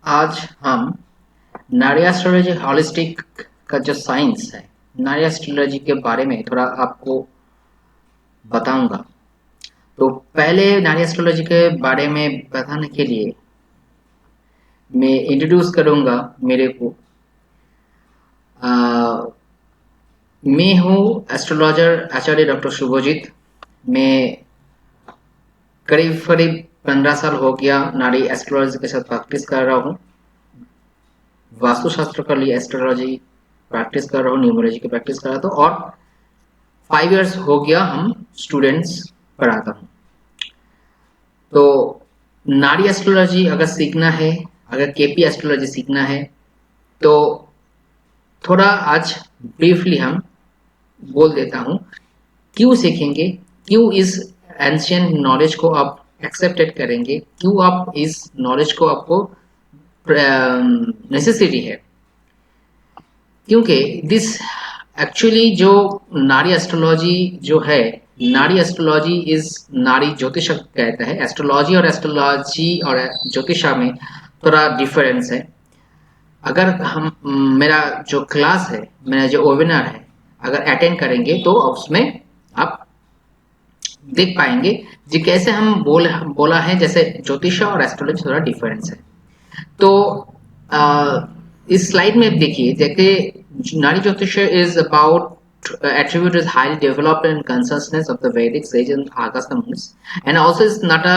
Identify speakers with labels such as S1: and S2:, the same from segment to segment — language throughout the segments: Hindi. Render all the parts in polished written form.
S1: आज हम नारी एस्ट्रोलॉजी हॉलिस्टिक का जो साइंस है, नारी एस्ट्रोलॉजी के बारे में थोड़ा आपको बताऊंगा। तो पहले नारी एस्ट्रोलॉजी के बारे में बताने के लिए मैं इंट्रोड्यूस करूंगा मेरे को। अ, मैं हूँ एस्ट्रोलॉजर आचार्य डॉक्टर शुभजीत। मैं करीब करीब 15 साल हो गया नारी एस्ट्रोलॉजी के साथ प्रैक्टिस कर रहा हूँ। वास्तुशास्त्र का लिए एस्ट्रोलॉजी प्रैक्टिस कर रहा हूँ, न्यूमरोलॉजी की प्रैक्टिस कर रहा था और 5 इयर्स हो गया हम स्टूडेंट्स पढ़ाता हूँ। तो नाड़ी एस्ट्रोलॉजी अगर सीखना है, अगर केपी एस्ट्रोलॉजी सीखना है तो थोड़ा आज ब्रीफली हम बोल देता हूँ क्यों सीखेंगे, क्यों इस एंशियंट नॉलेज को आप एक्सेप्टेड करेंगे, क्यों आप इस नॉलेज को आपको नेसेसिटी है। क्योंकि दिस एक्चुअली जो नाड़ी एस्ट्रोलॉजी जो है, नाड़ी एस्ट्रोलॉजी इज नाड़ी ज्योतिष कहता है। एस्ट्रोलॉजी और ज्योतिषा में थोड़ा डिफरेंस है। अगर हम मेरा जो क्लास है, मेरा जो वेबिनार है, अगर अटेंड करेंगे तो उसमें आप देख पाएंगे जी कैसे हम बोला है, जैसे ज्योतिषा और एस्ट्रोलॉजी थोड़ा डिफरेंस है। तो इस स्लाइड में देखिए, देखिए नारी ज्योतिष is about attribute is highly developed in consciousness of the Vedic sage and Agastya munis, and also is not a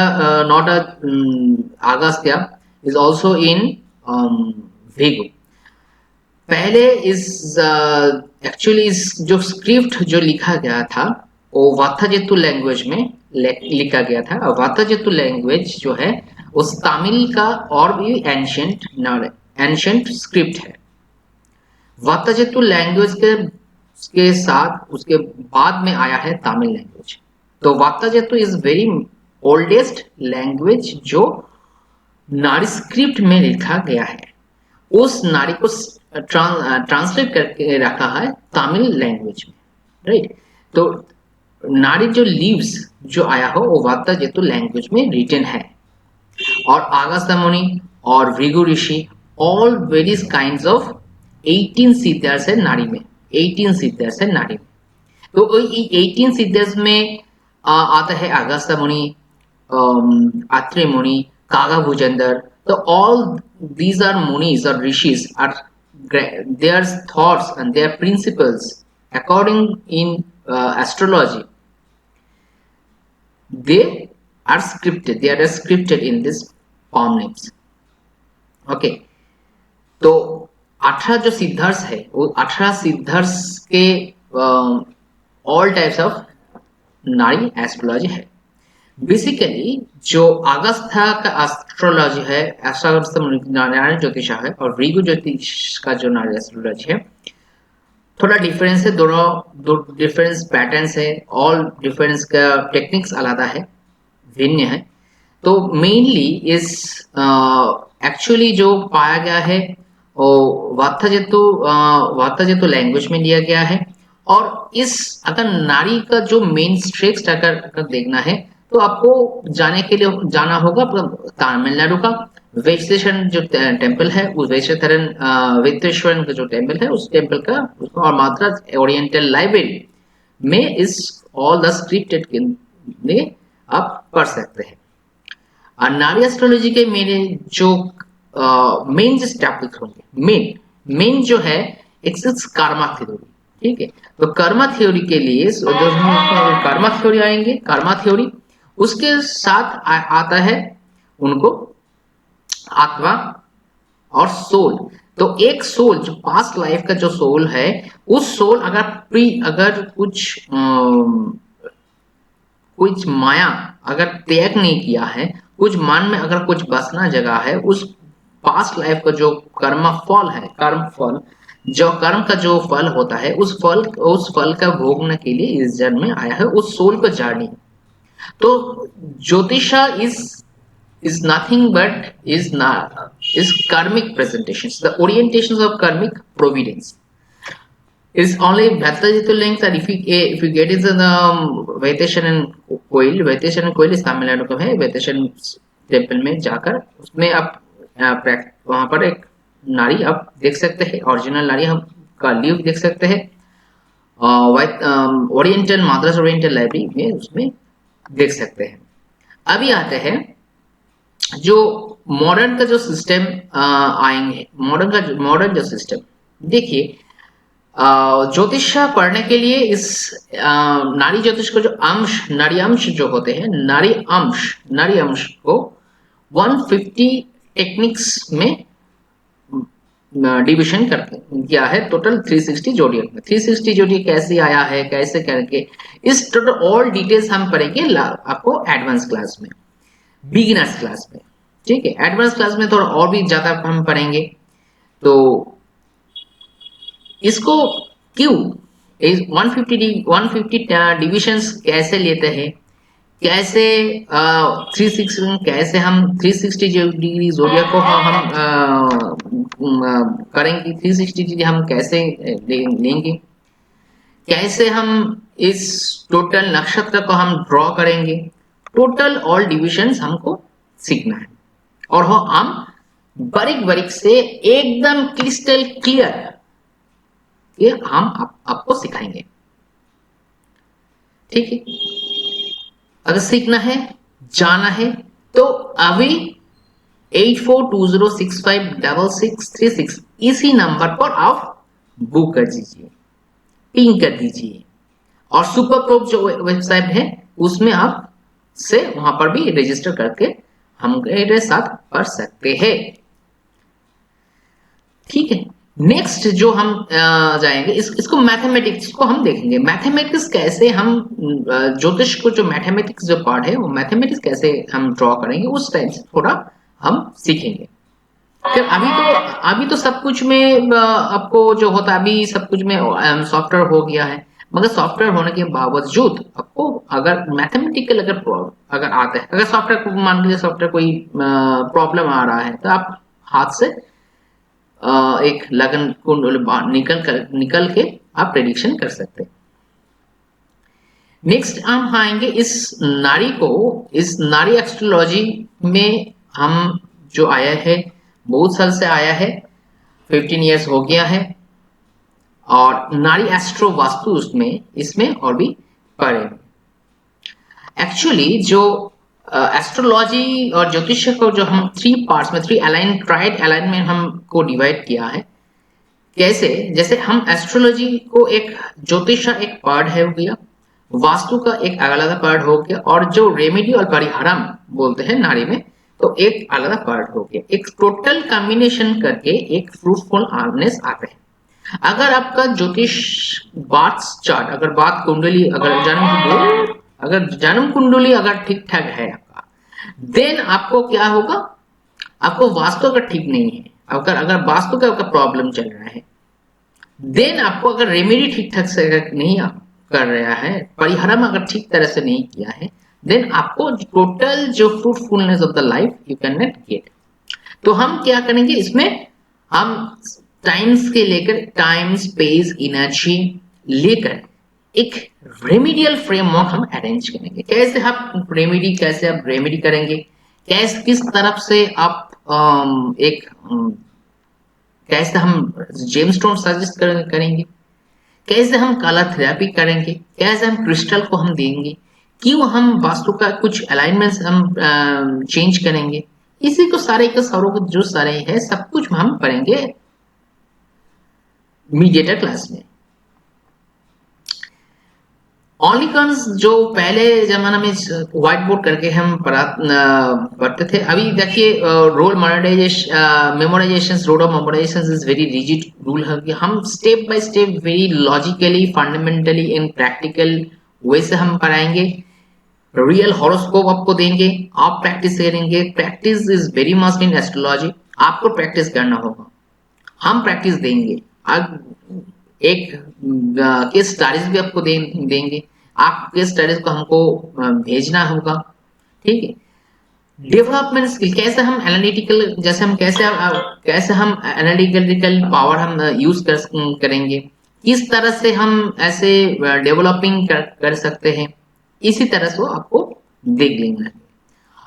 S1: Agastya is also in Vigu. पहले इस एक्चुअली इस जो स्क्रिप्ट जो लिखा गया था वो वाथाजेतु लैंग्वेज में लिखा गया था। और वाथाजेतु लैंग्वेज जो है उस तमिल का और भी एंशंट स्क्रिप्ट है। वाथाजेतु लैंग्वेज के साथ उसके बाद में आया है तमिल लैंग्वेज। तो वाथाजेतु इज वेरी ओल्डेस्ट लैंग्वेज जो नारी स्क्रिप्ट में लिखा गया है। उस नारी को ट्रांसलेट करके रखा है तमिल लैंग्वेज में, राइट। तो नारी जो लीव्स जो आया हो वो वाथाजेतु लैंग्वेज में रिटन है। और अगस्त्य मुनि और भृगु ऋषि ऑल वेरियस काइंड्स ऑफ 18 सिद्धर्स है नारी में। 18 सिद्धर्स है नारी में। तो 18 सिद्धर्स में आता है अगस्त्य मुनि, Atri Muni, Kaga Bhujandar. So all these are munis or rishis are their thoughts and their principles according in astrology. They are scripted. They are scripted in this palm names. Okay. तो 18 जो सिद्धार्थ है वो 18 सिद्धार्थ के ऑल टाइप्स ऑफ नारी एस्ट्रोलॉजी है। बेसिकली जो अगस्त्य का एस्ट्रोलॉजी है, अगस्त्य नारायण ज्योतिषा है, और भृगु ज्योतिष का जो नारायण एस्ट्रोलॉजी है, थोड़ा डिफरेंस है। दोनों दो डिफरेंस पैटर्न्स है, ऑल डिफरेंस का टेक्निक्स अलग है, भिन्न है। तो मेनली इस एक्चुअली जो पाया गया है वो वाथाजेतु लैंग्वेज में लिया गया है। और इस अगर नारी का जो मेन स्ट्रेक्स अगर देखना है तो आपको जाने के लिए जाना होगा तमिलनाडु का वैश्वेश्वरन जो टेम्पल है, उस वैश्वेश्वरन का जो टेम्पल है उस टेम्पल का, और मद्रास ओरिएंटल लाइब्रेरी में इस ऑल द स्क्रिप्टेड में आप पढ़ सकते हैं। और नारी एस्ट्रोलॉजी के मेरे जो मेन जो टॉपिक होंगे, मेन जो है एक कर्मा थ्योरी, ठीक है। तो कर्मा थ्योरी के लिए कर्मा थ्योरी आएंगे। कर्मा थ्योरी उसके साथ आता है उनको आत्मा और सोल। तो एक सोल जो पास्ट लाइफ का जो सोल है, उस सोल अगर कुछ माया अगर त्याग नहीं किया है, कुछ मन में अगर कुछ बसना जगह है, उस पास्ट लाइफ का जो कर्म फल है, कर्म फल जो कर्म का जो फल होता है, उस फल का भोगने के लिए इस जन्म में आया है उस सोल को जानी। तो ज्योतिषा is nothing but is karmic presentations, the orientations of karmic providence. Is only Bhattajitu links, and if you get it in Vaitesharan Koil is Tamil Nadu का है। वैतेशन टेम्पल में जाकर उसमें आप वहां पर एक नाड़ी आप देख सकते हैं, ओरिजिनल नाड़ी हम का लीव देख सकते हैं, ओरिएंटल माद्रास ओरिएंटल लाइब्रेरी में उसमें देख सकते हैं। अभी आते हैं जो मॉडर्न का जो सिस्टम आएंगे, मॉडर्न जो सिस्टम देखिए, ज्योतिष पढ़ने के लिए इस नाड़ी ज्योतिष को जो अंश, नाड़ी अंश जो होते हैं, नाड़ी अंश को 150 टेक्निक्स में डिविजन करते किया है। टोटल 360 जोडियक में 360 जोडियक कैसे आया है, कैसे करके, इस टोटल ऑल डिटेल्स हम पढ़ेंगे आपको एडवांस क्लास में, बिगिनर्स क्लास में, ठीक है। एडवांस क्लास में थोड़ा और भी ज्यादा हम पढ़ेंगे। तो इसको क्यों 150 डिविजन्स कैसे लेते हैं, कैसे 360 कैसे हम 360 डिग्री जोडियक को हम करेंगे, 360 डिग्री हम कैसे लेंगे, कैसे हम इस टोटल नक्षत्र को हम ड्रॉ करेंगे, टोटल ऑल डिविजन्स हमको सीखना है। और हो हम बारीक बारीक से एकदम क्रिस्टल क्लियर ये हम आपको सिखाएंगे, ठीक है। अगर सीखना है, जाना है, तो अभी 8420656636 इसी नंबर पर आप बुक कर दीजिए, पिंग कर दीजिए। और सुपर प्रोप जो वेबसाइट है उसमें आप से वहां पर भी रजिस्टर करके हमारे साथ पढ़ सकते हैं, ठीक है। नेक्स्ट जो हम जाएंगे इसको मैथमेटिक्स को हम देखेंगे। मैथमेटिक्स कैसे हम ज्योतिष को जो मैथमेटिक्स जो पार्ट है वो मैथमेटिक्स कैसे हम ड्रॉ करेंगे, उस टाइप से थोड़ा हम सीखेंगे। फिर अभी तो सब कुछ में आपको जो होता है, अभी सब कुछ में सॉफ्टवेयर हो गया है, मगर सॉफ्टवेयर होने के बावजूद आपको अगर मैथमेटिकल अगर आता है, अगर सॉफ्टवेयर मान लीजिए सॉफ्टवेयर कोई प्रॉब्लम आ रहा है, तो आप हाथ से एक लगन को निकल के आप प्रेडिक्शन कर सकते हैं। नेक्स्ट हम आएंगे इस नाड़ी एस्ट्रोलॉजी में हम जो आया है, बहुत साल से आया है, 15 इयर्स हो गया है। और नाड़ी एस्ट्रो वास्तु इसमें और भी पढ़े। एक्चुअली जो एस्ट्रोलॉजी और ज्योतिष को जो हम 3 पार्ट्स में, 3 ट्राइड अलाइन में हमको डिवाइड किया है। कैसे, जैसे हम एस्ट्रोलॉजी को एक ज्योतिष एक पार्ट है हो गया, वास्तु का एक अलग पार्ट हो गया, और जो रेमेडी और परिहारम बोलते हैं नाड़ी में, तो एक अलग पार्ट हो गया। एक टोटल कॉम्बिनेशन करके एक फ्रूटफुल आर्नेस आते हैं। अगर आपका ज्योतिष बात चार्ट, अगर बात कुंडली, अगर जन्म कुंडली अगर ठीक ठाक है आपका, देन आपको क्या होगा, आपको वास्तु अगर ठीक नहीं है, अगर वास्तु का प्रॉब्लम चल रहा है, देन आपको अगर रेमेडी ठीक ठाक से नहीं कर रहा है, परिहारम अगर ठीक तरह से नहीं किया है, देन आपको टोटल जो fruitfulness of the life you can not gate. तो हम क्या करेंगे इसमें, हम टाइम्स के लेकर, टाइम स्पेस एनर्जी लेकर एक रेमेडियल फ्रेमवर्क हम अरेंज करेंगे। कैसे आप रेमेडी करेंगे, किस तरफ से आप कैसे हम जेमस्टोन सजेस्ट करेंगे, कैसे हम कलर थेरेपी करेंगे, कैसे हम क्रिस्टल को हम देंगे, क्यों हम वास्तु का कुछ अलाइनमेंट्स हम चेंज करेंगे, इसी को सारे के सारों जो सारे है सब कुछ हम पढ़ेंगे मीडिएटर क्लास में। ऑनिकॉन्स जो पहले जमाना में व्हाइट बोर्ड करके हम पढ़ते थे, अभी देखिए rote memorization, rote of memorization is very rigid rule है कि हम step by step very logically, fundamentally in practical way से हम पढ़ाएंगे। रियल हॉरोस्कोप आपको देंगे, आप प्रैक्टिस करेंगे। Practice is very must in astrology, आपको प्रैक्टिस करना होगा, हम प्रैक्टिस देंगे। एक केस स्टडीज भी आपको देंगे, आप केस स्टडीज को हमको भेजना होगा, ठीक है। डेवलपमेंट स्किल, कैसे हम एनालिटिकल, जैसे हम कैसे हम एनालिटिकल पावर हम यूज करेंगे, किस तरह से हम ऐसे डेवलपिंग कर सकते हैं, इसी तरह से आपको देख लेना है।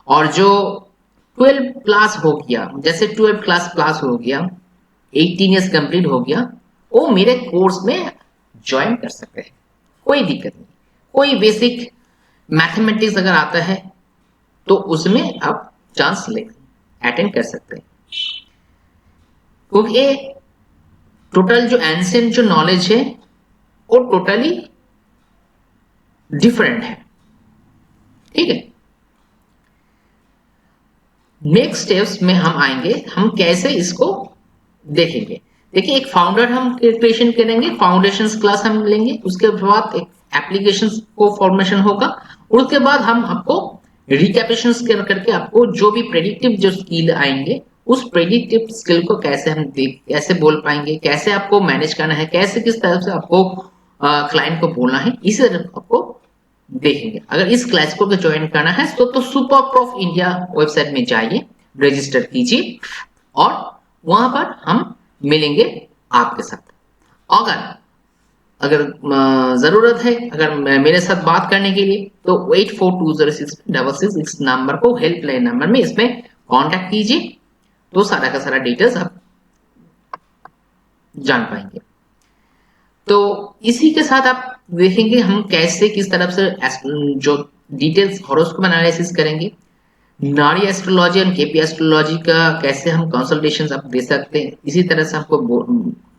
S1: और जो 12 क्लास हो गया, जैसे 12 क्लास पास हो गया, 18 ईयर्स कंप्लीट हो गया, वो मेरे कोर्स में ज्वाइन कर सकते हैं, कोई दिक्कत नहीं। कोई बेसिक मैथमेटिक्स अगर आता है तो उसमें आप चांस ले अटेंड कर सकते हैं, क्योंकि टोटल जो एंशिएंट जो नॉलेज है वो टोटली डिफरेंट है। ठीक है, नेक्स्ट स्टेप्स में हम आएंगे, हम कैसे इसको देखेंगे। देखिए, एक फाउंडर हम क्रिएशन करेंगे, फाउंडेशन क्लास हम लेंगे, उसके बाद एक एप्लीकेशन को फॉर्मेशन होगा, उसके बाद हम आपको रिकैपिशन करके आपको जो भी प्रेडिक्टिव जो स्किल आएंगे, उस प्रेडिक्टिव स्किल को कैसे हम कैसे बोल पाएंगे, कैसे आपको मैनेज करना है, कैसे किस तरह से आपको क्लाइंट को बोलना है, इसे आपको देखेंगे। अगर इस क्लास को ज्वाइन करना है तो सुपर प्रॉफ इंडिया वेबसाइट में जाइए, रजिस्टर कीजिए और वहां पर हम मिलेंगे आपके साथ। अगर अगर जरूरत है अगर मेरे साथ बात करने के लिए तो 84206666 नंबर को हेल्पलाइन नंबर में इसमें कांटेक्ट कीजिए, तो सारा का सारा डिटेल्स आप जान पाएंगे। तो इसी के साथ आप देखेंगे हम कैसे किस तरफ से जो डिटेल्स हॉरोस्कोप एनालिसिस करेंगे, नाड़ी एस्ट्रोलॉजी और केपी एस्ट्रोलॉजी का कैसे हम कंसल्टेशन आप दे सकते हैं, इसी तरह से आपको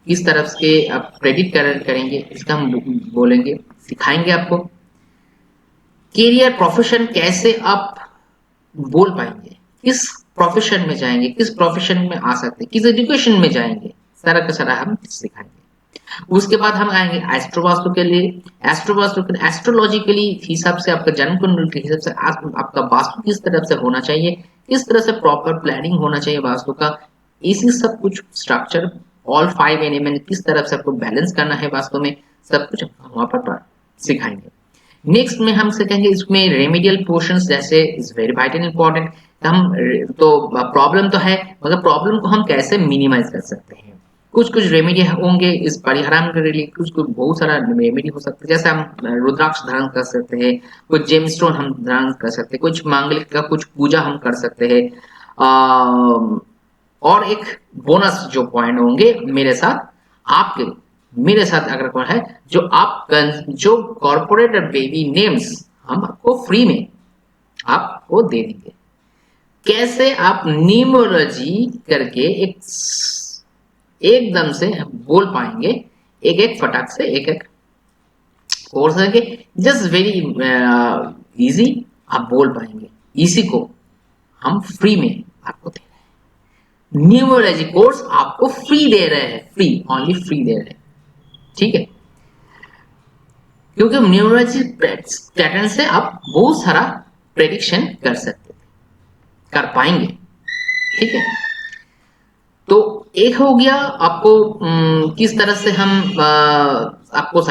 S1: किस तरफ से आप प्रेडिक्ट करेंगे इसका हम बोलेंगे, सिखाएंगे आपको। करियर प्रोफेशन कैसे आप बोल पाएंगे, किस प्रोफेशन में जाएंगे, किस प्रोफेशन में आ सकते हैं, किस एजुकेशन में जाएंगे, सारा का सारा हम सिखाएंगे। उसके बाद हम आएंगे एस्ट्रोवास्तु के लिए। एस्ट्रोवास्तु एस्ट्रोलॉजिकली हिसाब से आपका जन्म कुंडली के हिसाब से आपका वास्तु किस तरफ से होना चाहिए, किस तरह से प्रॉपर प्लानिंग होना चाहिए वास्तु का, इसी सब कुछ स्ट्रक्चर ऑल 5 एलिमेंट किस तरफ से आपको बैलेंस करना है वास्तु में, सब कुछ वहां पर सिखाएंगे। नेक्स्ट में हम सीखेंगे इसमें रेमेडियल पोर्शंस, जैसे इज वेरी वाइटल इंपॉर्टेंट। हम तो प्रॉब्लम तो है मगर प्रॉब्लम को हम कैसे मिनिमाइज कर सकते हैं, कुछ कुछ रेमेडी होंगे इस परिहार के लिए, कुछ कुछ बहुत सारा रेमेडी हो सकता है, जैसे हम रुद्राक्ष धारण कर सकते हैं, कुछ जेमस्टोन हम धारण कर सकते हैं, कुछ मांगलिक का कुछ पूजा हम कर सकते हैं। और एक बोनस जो पॉइंट होंगे मेरे साथ, आपके मेरे साथ अगर कोई है जो आप जो कॉर्पोरेट बेबी नेम्स हम आपको फ्री में आपको दे देंगे, कैसे आप न्यूमरोलॉजी करके एकदम से बोल पाएंगे, एक एक फटाक से एक एक कोर्स है, जस्ट वेरी इजी आप बोल पाएंगे, इसी को हम फ्री में आपको दे रहे हैं। न्यूमरोलॉजी कोर्स आपको फ्री दे रहे हैं, फ्री ओनली फ्री दे रहे हैं। ठीक है, क्योंकि न्यूमरोलॉजी पैटर्न से आप बहुत सारा प्रेडिक्शन कर सकते कर पाएंगे। ठीक है, तो एक हो गया आपको किस तरह से हम आपको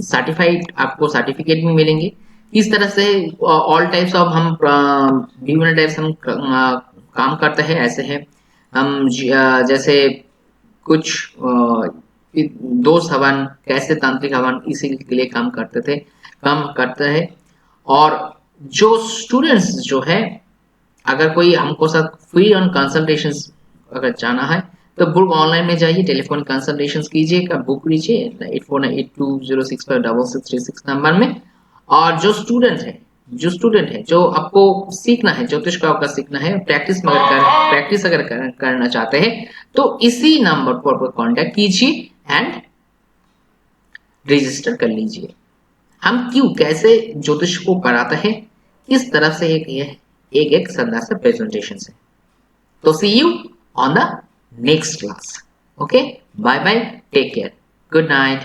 S1: सर्टिफाइड आपको सर्टिफिकेट भी मिलेंगे, किस तरह से ऑल टाइप्स ऑफ हम विभिन्न टाइप्स हम काम करते हैं, ऐसे है हम जैसे कुछ दोस्त हवन, कैसे तांत्रिक हवन, इसी के लिए काम करते थे, काम करते हैं। और जो स्टूडेंट्स जो है अगर कोई हमको साथ फ्री ऑन कंसल्टेशन अगर जाना है तो बुक ऑनलाइन में जाइए, टेलीफोन कंसल्टेशन कीजिए, बुक लीजिए 849820656636 नंबर में। और जो स्टूडेंट है जो आपको सीखना है, ज्योतिष का आपका सीखना है, प्रैक्टिस अगर करना चाहते हैं तो इसी नंबर पर कांटेक्ट कीजिए एंड रजिस्टर कर लीजिए। हम क्यों कैसे ज्योतिष को पढ़ाते हैं, किस तरफ से एक संदर्भ से प्रेजेंटेशन से। तो see you on the next class. Okay, bye bye, take care, good night.